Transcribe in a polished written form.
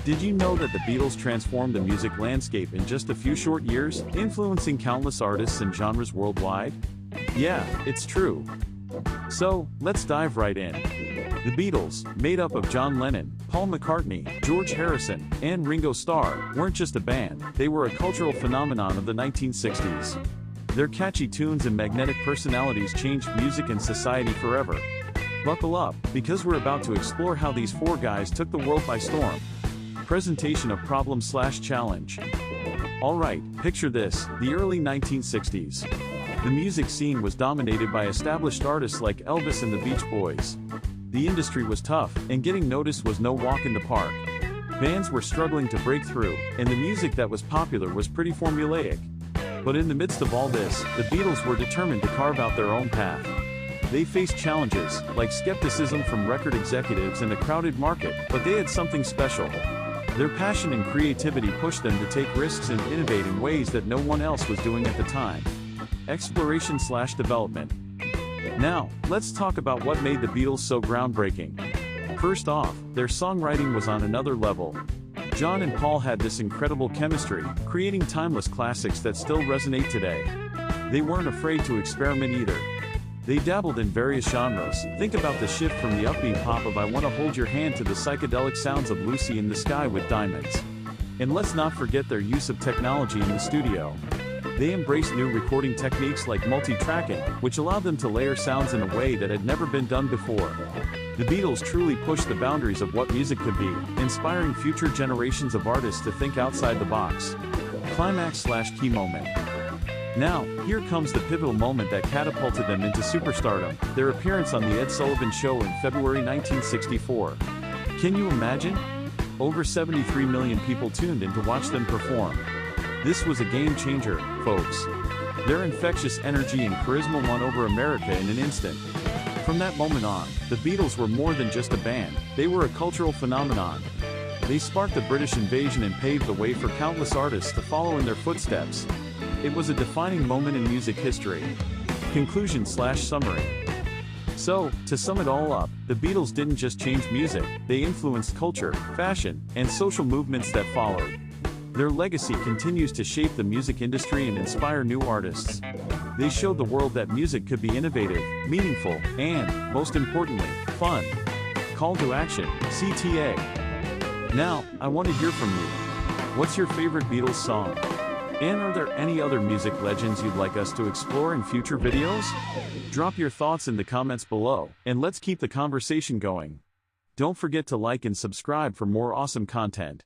Did you know that the Beatles transformed the music landscape in just a few short years, influencing countless artists and genres worldwide? Yeah, it's true. So, let's dive right in. The Beatles, made up of John Lennon, Paul McCartney, George Harrison, and Ringo Starr, weren't just a band, they were a cultural phenomenon of the 1960s. Their catchy tunes and magnetic personalities changed music and society forever. Buckle up, because we're about to explore how these four guys took the world by storm. Presentation of problem/challenge. Alright, picture this, the early 1960s. The music scene was dominated by established artists like Elvis and the Beach Boys. The industry was tough, and getting noticed was no walk in the park. Bands were struggling to break through, and the music that was popular was pretty formulaic. But in the midst of all this, the Beatles were determined to carve out their own path. They faced challenges, like skepticism from record executives and a crowded market, but they had something special. Their passion and creativity pushed them to take risks and innovate in ways that no one else was doing at the time. Exploration/development. Now, let's talk about what made the Beatles so groundbreaking. First off, their songwriting was on another level. John and Paul had this incredible chemistry, creating timeless classics that still resonate today. They weren't afraid to experiment either. They dabbled in various genres. Think about the shift from the upbeat pop of I Wanna Hold Your Hand to the psychedelic sounds of Lucy in the Sky with Diamonds. And let's not forget their use of technology in the studio. They embraced new recording techniques like multi-tracking, which allowed them to layer sounds in a way that had never been done before. The Beatles truly pushed the boundaries of what music could be, inspiring future generations of artists to think outside the box. Climax/key moment. Now, here comes the pivotal moment that catapulted them into superstardom, their appearance on The Ed Sullivan Show in February 1964. Can you imagine? Over 73 million people tuned in to watch them perform. This was a game changer, folks. Their infectious energy and charisma won over America in an instant. From that moment on, the Beatles were more than just a band, they were a cultural phenomenon. They sparked the British invasion and paved the way for countless artists to follow in their footsteps. It was a defining moment in music history. Conclusion/summary. So, to sum it all up, the Beatles didn't just change music, they influenced culture, fashion, and social movements that followed. Their legacy continues to shape the music industry and inspire new artists. They showed the world that music could be innovative, meaningful, and, most importantly, fun. Call to action, CTA. Now, I want to hear from you. What's your favorite Beatles song? And are there any other music legends you'd like us to explore in future videos? Drop your thoughts in the comments below, and let's keep the conversation going. Don't forget to like and subscribe for more awesome content.